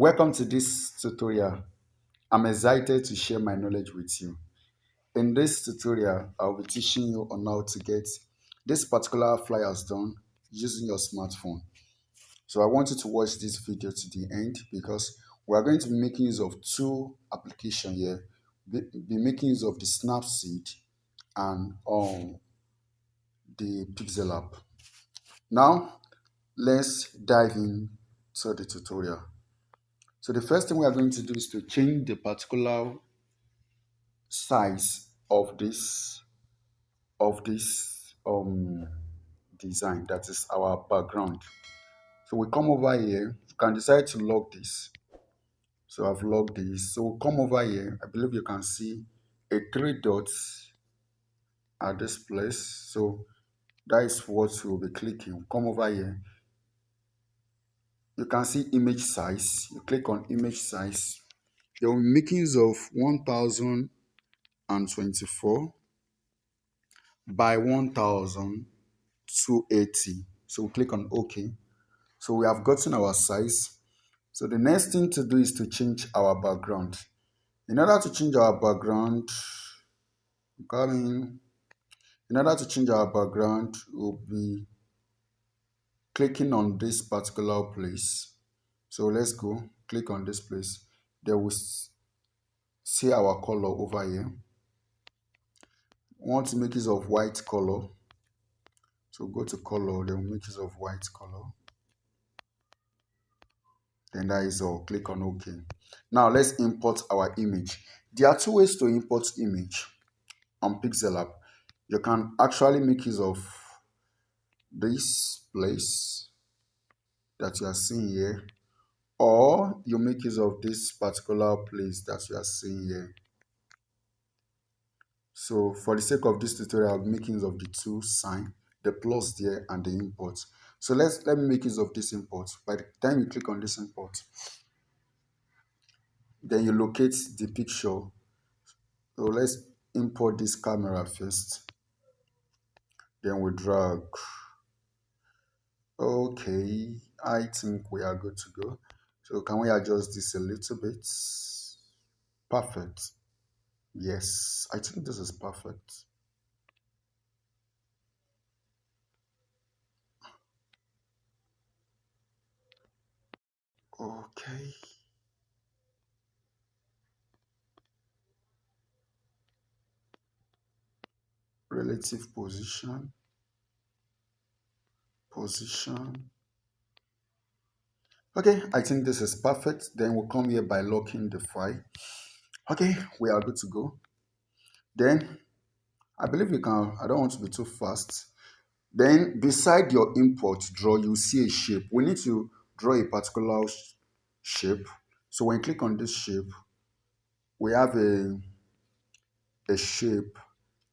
Welcome to this tutorial. I'm excited to share my knowledge with you. In this tutorial, I'll be teaching you on how to get this particular flyers done using your smartphone. So I want you to watch this video to the end because we are going to be making use of two applications here. Be making use of the Snapseed and the Pixel app. Now, let's dive into the tutorial. So the first thing we are going to do is to change the particular size of this design, that is our background. So we come over here, you can decide to lock this. So I've locked this. So we'll come over here. I believe you can see a three dots at this place. So that is what we'll be clicking. Come over here. You can see image size. You click on image size. They'll be making use of 1024 by 1280. So we click on OK. So we have gotten our size. So the next thing to do is to change our background. In order to change our background, we'll be clicking on this particular place. So let's go click on this place. There will see our color over here. We want to make use of white color. So go to color, then we'll make use of white color. Then that is all. Click on OK. Now let's import our image. There are two ways to import image on Pixellab. You can actually make use of this place that you are seeing here, or you make use of this particular place that you are seeing here. So for the sake of this tutorial, I'll be making use of the two sign, the plus there and the import. So let me make use of this import. By the time you click on this import, then you locate the picture. So let's import this camera first. Then we drag. Okay, I think we are good to go. So can we adjust this a little bit? Perfect. Yes, I think this is perfect. Okay. Relative position. Okay, I think this is perfect. Then we'll come here by locking the file. Okay, we are good to go. Then I believe you can, I don't want to be too fast. Then beside your import draw, you see a shape. We need to draw a particular shape. So when you click on this shape, we have a shape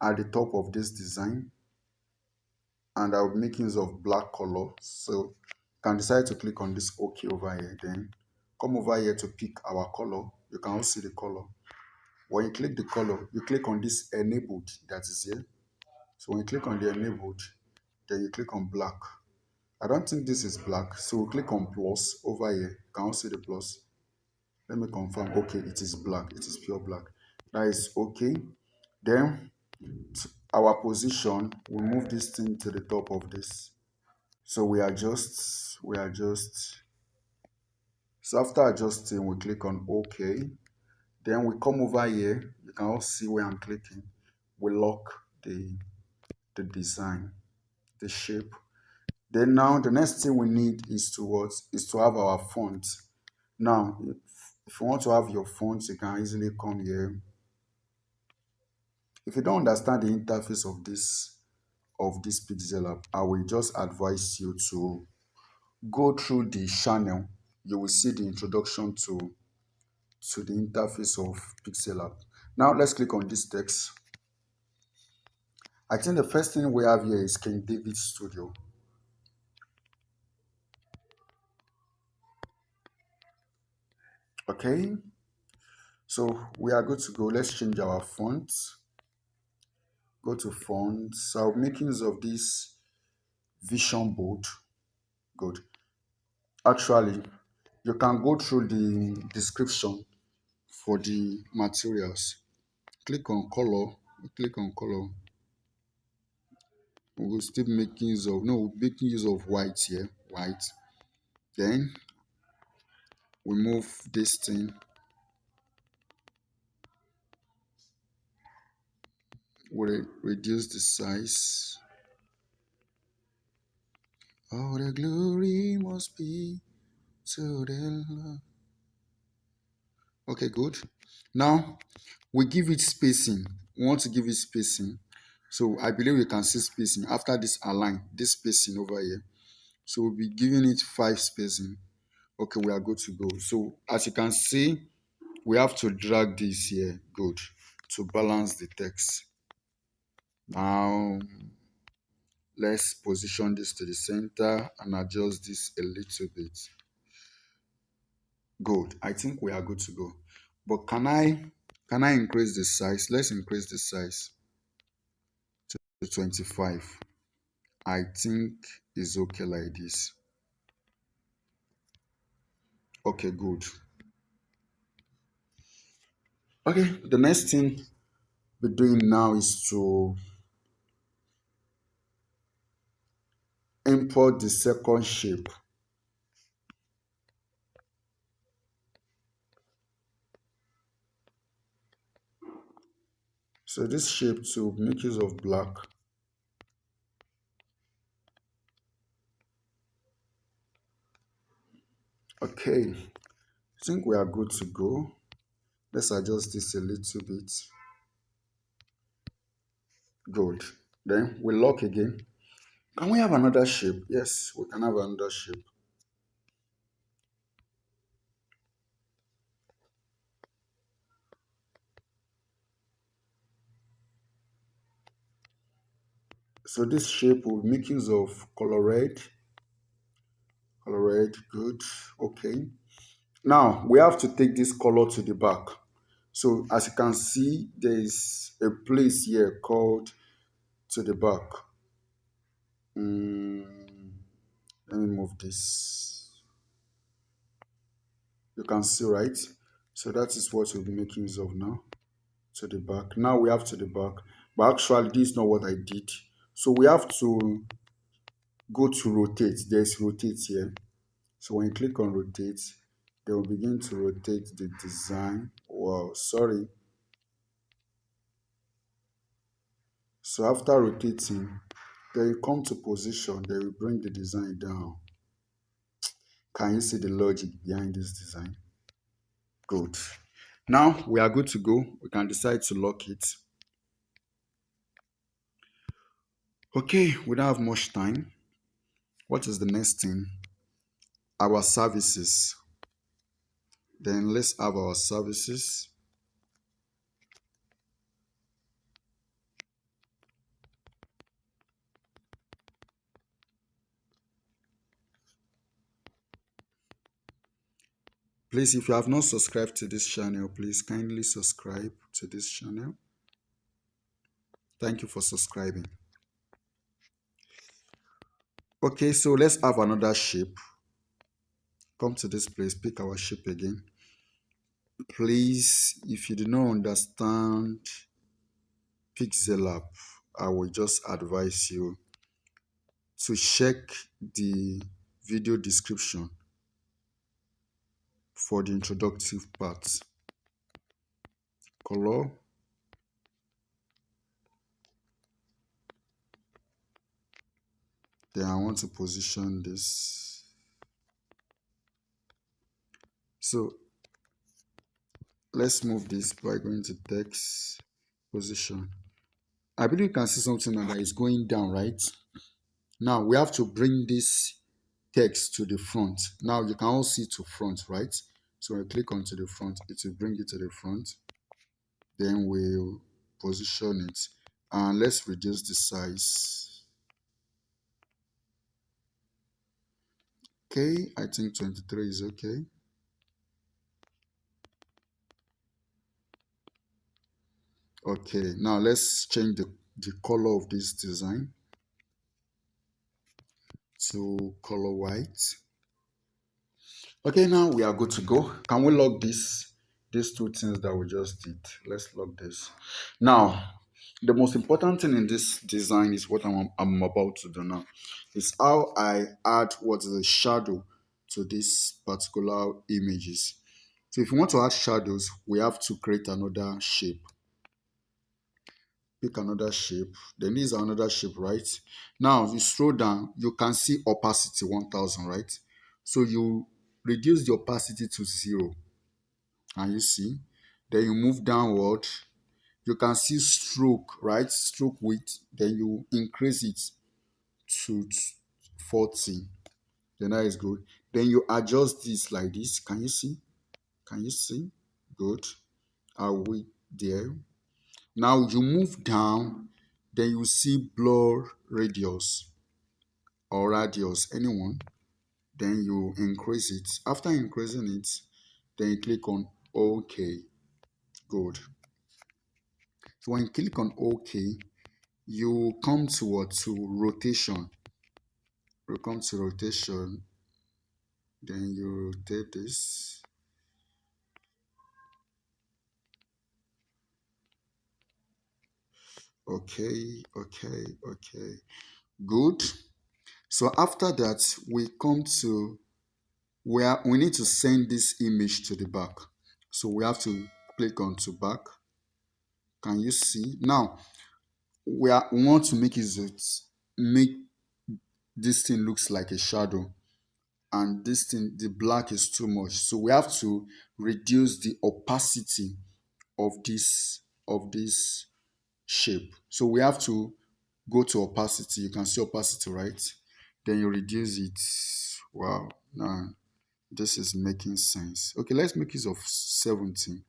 at the top of this design, and I'll be making use of black color. So you can decide to click on this OK over here. Then come over here to pick our color. You can also see the color. When you click the color, you click on this enabled that is here. So when you click on the enabled, then you click on black. I don't think this is black, so we'll click on plus over here. You can also see the plus. Let me confirm. Okay, it is black. It is pure black. That is okay. Then our position, we move this thing to the top of this. So we adjust. So after adjusting, we click on OK. Then we come over here. You can all see where I'm clicking. We lock the design, the shape. Then now the next thing we need is to what? Is to have our font. Now, if you want to have your font, you can easily come here. If you don't understand the interface of this Pixel app, I will just advise you to go through the channel. You will see the introduction to the interface of Pixel app. Now let's click on this text. I think the first thing we have here is King David Studio. Okay, so we are good to go. Let's change our font. Go to font. So I'm making use of this vision board. Good. Actually, You can go through the description for the materials. Click on color, click on color. We will still making use of, no, making use of white here, white. Then we move this thing, we reduce the size. All the glory must be to the Lord. Okay, good. Now we give it spacing. We want to give it spacing. So I believe we can see spacing after this align, this spacing over here. So we'll be giving it 5 spacing. Okay, we are good to go. So as you can see, we have to drag this here, good, to balance the text. Now let's position this to the center and adjust this a little bit. Good. I think we are good to go. But can I increase the size? Let's increase the size to 25. I think it's okay like this. Okay, good. Okay, the next thing we're doing now is to import the second shape. So this shape to make use of black. Okay, I think we are good to go. Let's adjust this a little bit. Good. Then we lock again. Can we have another shape? Yes, we can have another shape. So this shape will make use of color red, good, okay. Now we have to take this color to the back. So as you can see, there is a place here called to the back. Let me move this. You can see, right? So that is what we'll be making use of now. To the back. Now we have to the back. But actually, this is not what I did. So we have to go to rotate. There's rotate here. So when you click on rotate, they will begin to rotate the design. Wow, sorry. So after rotating, then you come to position, they will bring the design down. Can you see the logic behind this design? Good. Now we are good to go. We can decide to lock it. Okay, we don't have much time. What is the next thing? Our services. Then let's have our services. Please, if you have not subscribed to this channel, please kindly subscribe to this channel. Thank you for subscribing. Okay, so let's have another shape. Come to this place, pick our shape again. Please, if you do not understand Pixellab, I will just advise you to check the video description for the introductive part. Color. Then I want to position this. So let's move this by going to text, position. I believe you can see something that is going down, right? Now we have to bring this text to the front. Now you can all see to front, right? So when you click onto the front, it will bring it to the front. Then we'll position it and let's reduce the size. Okay, I think 23 is okay. Okay, now let's change the color of this design to color white. Okay, now we are good to go. Can we log this? These two things that we just did. Let's log this. Now, the most important thing in this design is what I'm about to do now. Is how I add what is a shadow to these particular images. So if you want to add shadows, we have to create another shape. Pick another shape. Then this is another shape, right? Now you scroll down, you can see opacity 1000, right? So you reduce the opacity to 0. Can you see? Then you move downward. You can see stroke, right? Stroke width. Then you increase it to 40. Then that is good. Then you adjust this like this. Can you see? Can you see? Good. Are we there? Now you move down, then you see blur radius or radius, anyone. Then you increase it. After increasing it, then you click on OK. Good. So when you click on OK, you come to what? To rotation. You come to rotation, then you rotate this. Okay, okay, okay. Good. So after that, we come to where we need to send this image to the back. So we have to click on to back. Can you see? Now we want to make this thing looks like a shadow, and this thing the black is too much. So we have to reduce the opacity of this shape. So we have to go to opacity. You can see opacity, right? Then you reduce it. Wow. Now this is making sense. Okay, let's make use of 70.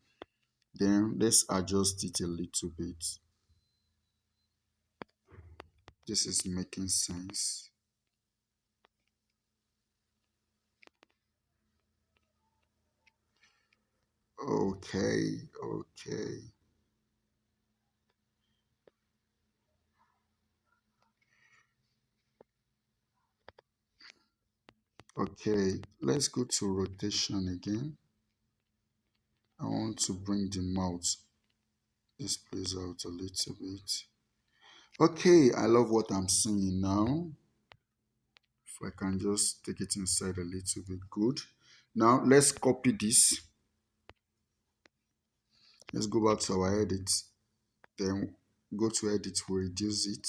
Then let's adjust it a little bit. This is making sense. Okay, okay, okay. Let's go to rotation again. I want to bring the mouth this place out a little bit. Okay, I love what I'm seeing now. If I can just take it inside a little bit, good. Now let's copy this. Let's go back to our edit. Then go to edit, we reduce it.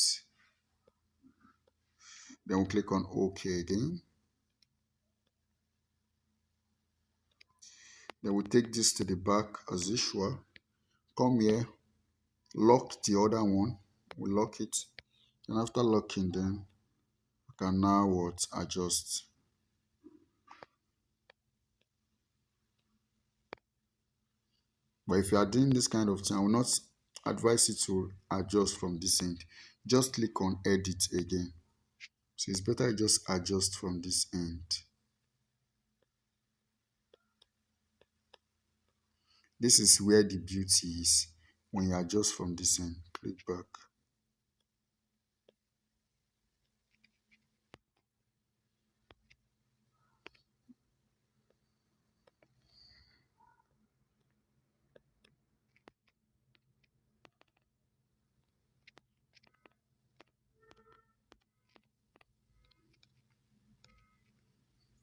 Then we'll click on OK again. Then we'll take this to the back as usual. Come here, lock the other one. We lock it. And after locking, then we can now what? Adjust. But if you are doing this kind of thing, I will not advise you to adjust from this end. Just click on edit again. So it's better you just adjust from this end. This is where the beauty is. When you adjust from this end, click back.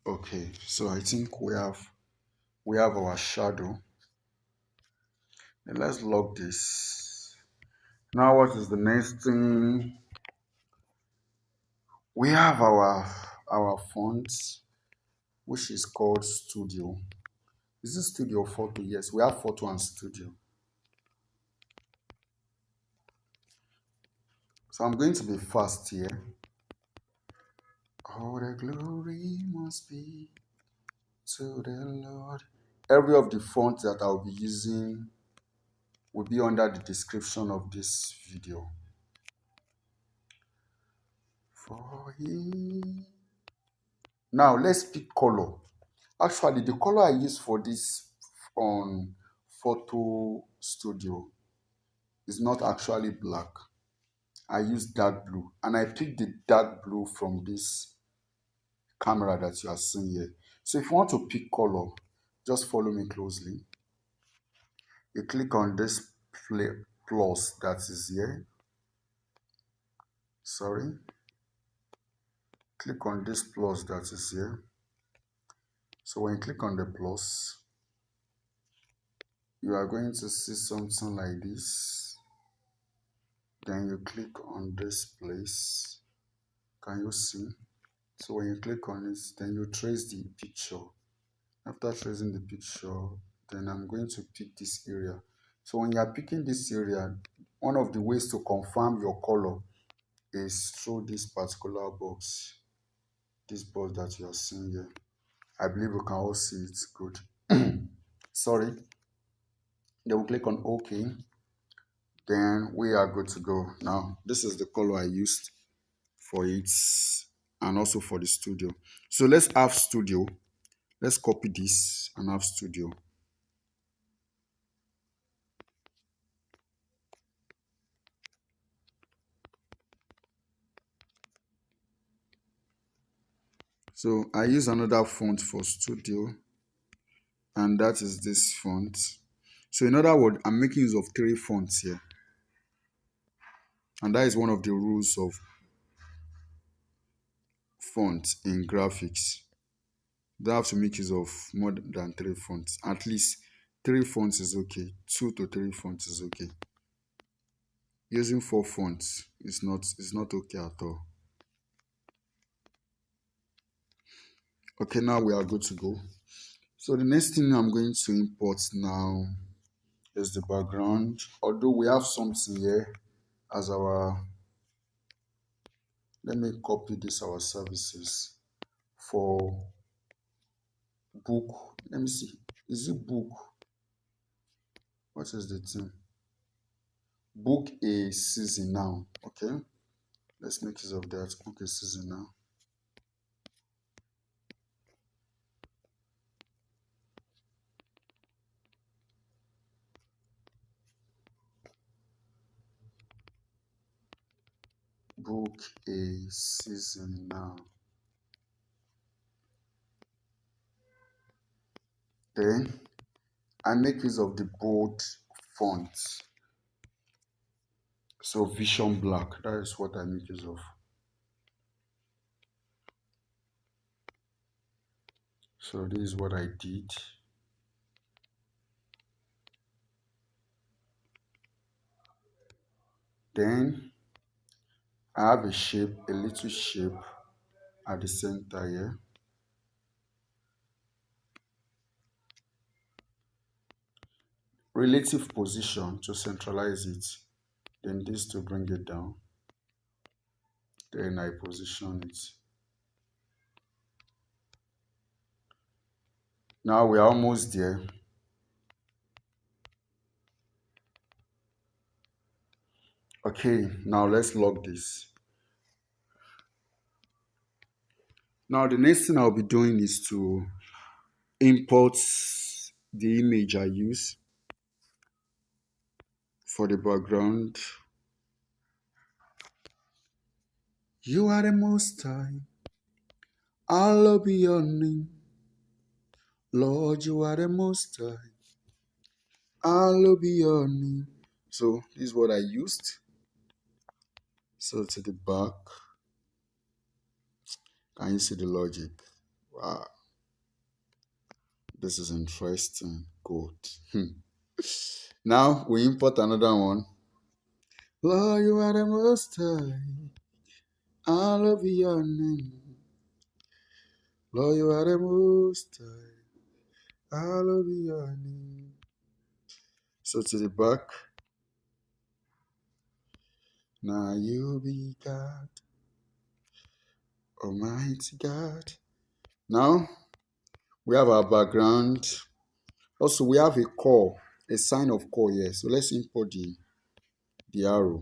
Okay, so I think we have our shadow. Then let's log this. Now what is the next thing? We have our font, which is called Studio. Is this Studio Photo? Yes, we have Photo and Studio. So I'm going to be fast here. All the glory must be to the Lord. Every of the fonts that I'll be using will be under the description of this video. For he. Now let's pick color. Actually, the color I use for this on Photo Studio is not actually black. I use dark blue, and I picked the dark blue from this camera that you are seeing here. So if you want to pick color, just follow me closely. You click on this plus that is here. Sorry. Click on this plus that is here. So when you click on the plus, you are going to see something like this. Then you click on this place. Can you see? So when you click on it, then you trace the picture. After tracing the picture, then I'm going to pick this area. So when you are picking this area, one of the ways to confirm your color is through this particular box. This box that you are seeing here. I believe you can all see it good. Sorry. Then we click on OK. Then we are good to go. Now, this is the color I used for it and also for the studio. So let's have studio. Let's copy this and have studio. So I use another font for studio, and that is this font. So in other words, I'm making use of three fonts here. And that is one of the rules of fonts in graphics. They have to make use of more than three fonts. At least three fonts is okay. 2 to 3 fonts is okay. Using 4 fonts is not okay at all. Okay, now we are good to go. So the next thing I'm going to import now is the background. Although we have something here as our, let me copy this, our services for book. Let me see. Is it book? What is the thing? Book a season now. Okay. Let's make use of that. Book a season now. Book a season now. Then I make use of the bold font. So Vision Black, that is what I make use of. So this is what I did. Then I have a shape, a little shape at the center here. Relative position to centralize it. Then this to bring it down. Then I position it. Now we are almost there. Okay, now let's log this. Now the next thing I'll be doing is to import the image I use for the background. You are the most high. I'll be your name. Lord, you are the most high. I'll be your name. So this is what I used. So to the back. Can you see the logic? Wow. This is interesting. Good. Now we import another one. Lord, you are the most high. I'll be your name. Lord, you are the most high. I'll be your name. So to the back. Now you be God, Almighty God. Now we have our background. Also, we have a core, a sign of core here. So let's import the arrow.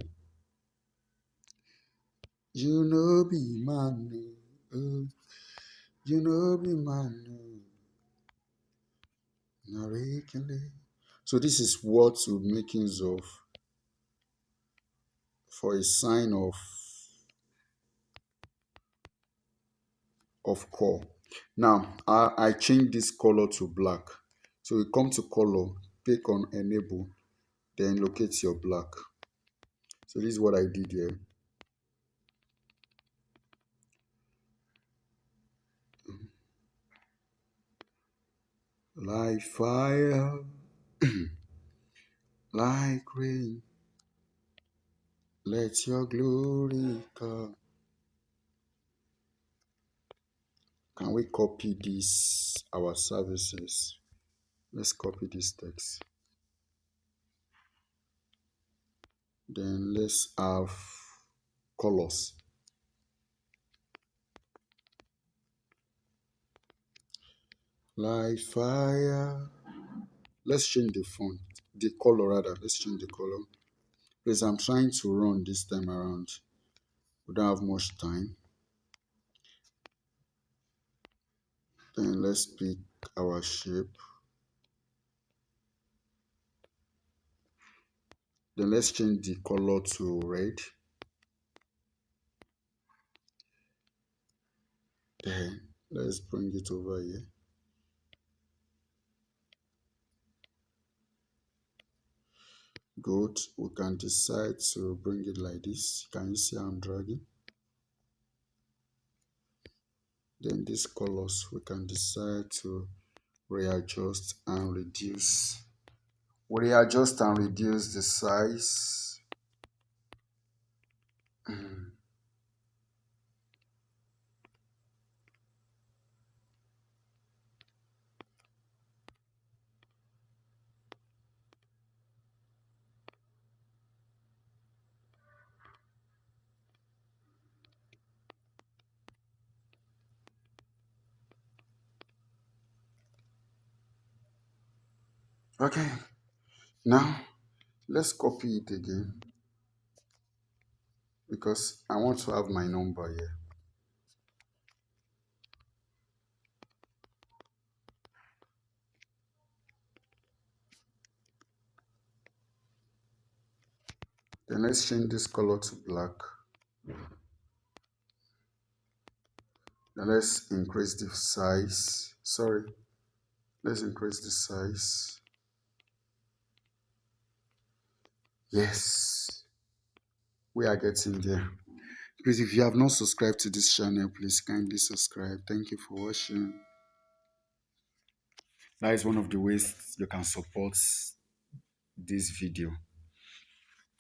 You know be man, you know be man. So this is what we're making use of for a sign of core. Now I change this color to black. So you come to color, click on enable, then locate your black. So this is what I did here. Like fire, like rain, let your glory come. Can we copy this, our services? Let's copy this text. Then let's have colors. Like fire. Let's change the font, the color rather. Let's change the color. Because I'm trying to run this time around. We don't have much time. Then let's pick our shape. Then let's change the color to red. Then let's bring it over here. Good. We can decide to bring it like this. Can you see I'm dragging? Then these colors we can decide to readjust and reduce. We readjust and reduce the size. Okay, now let's copy it again because I want to have my number here. Then let's change this color to black. Then let's increase the size. Sorry, let's increase the size. Yes, we are getting there. Please, if you have not subscribed to this channel, please kindly subscribe. Thank you for watching. That is one of the ways you can support this video.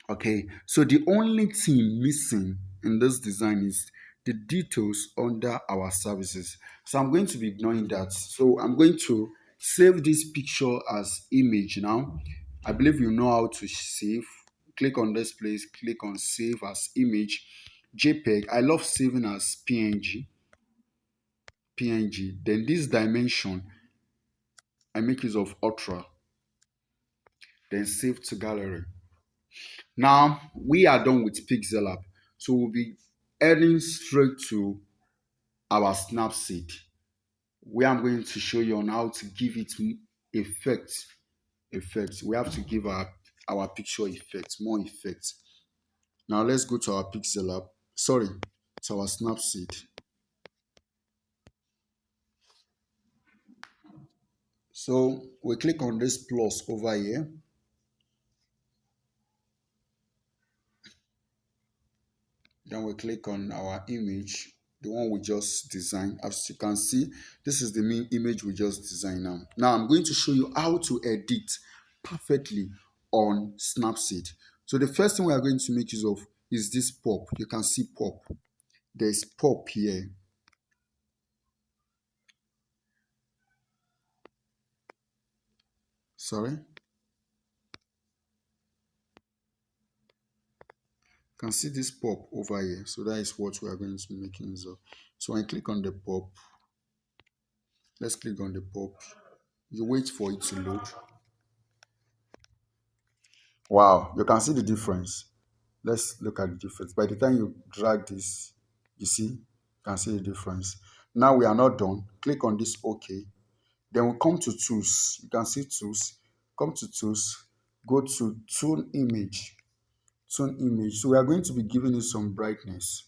Okay, so the only thing missing in this design is the details under our services. So I'm going to be ignoring that. So I'm going to save this picture as image now. I believe you know how to save. Click on this place, click on save as image. JPEG. I love saving as PNG. PNG. Then this dimension, I make use of Ultra. Then save to gallery. Now we are done with Pixellab. So we'll be heading straight to our Snapseed, where I'm going to show you on how to give it effect. Effects. We have to give our picture effects, more effects. Now let's go to our Pixellab. Sorry, to our Snapseed. So we click on this plus over here. Then we click on our image, the one we just designed. As you can see, this is the main image we just designed now. Now I'm going to show you how to edit perfectly on Snapseed. So the first thing we are going to make use of is this pop. You can see pop. There's pop here. Sorry. You can see this pop over here. So that is what we are going to be making use of. So I click on the pop. Let's click on the pop. You wait for it to load. Wow, you can see the difference. Let's look at the difference. By the time you drag this, you see, you can see the difference. Now we are not done. Click on this OK. Then we come to tools. You can see tools. Come to tools. Go to tune image. Tune image. So we are going to be giving it some brightness.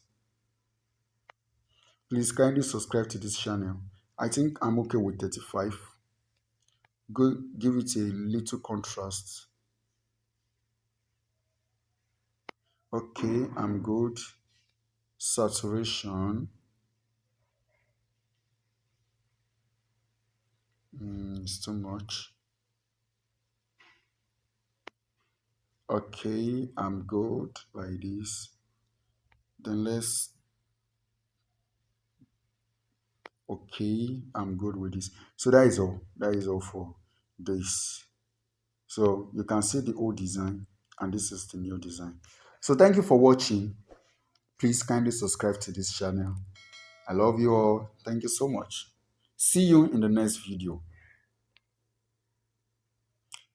Please kindly subscribe to this channel. I think I'm okay with 35. Go give it a little contrast. Okay, I'm good. Saturation, it's too much. Okay, I'm good like this. Then let's, okay, I'm good with this. So that is all. That is all for this. So you can see the old design and this is the new design. So thank you for watching. Please kindly subscribe to this channel. I love you all. Thank you so much. See you in the next video.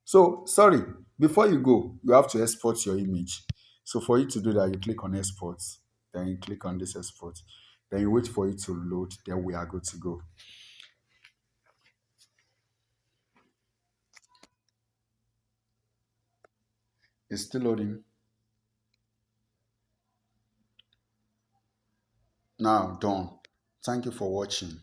So, sorry, before you go, you have to export your image. So, for you to do that, you click on export, then you click on this export, then you wait for it to load, then we are good to go. It's still loading. Now, done. Thank you for watching.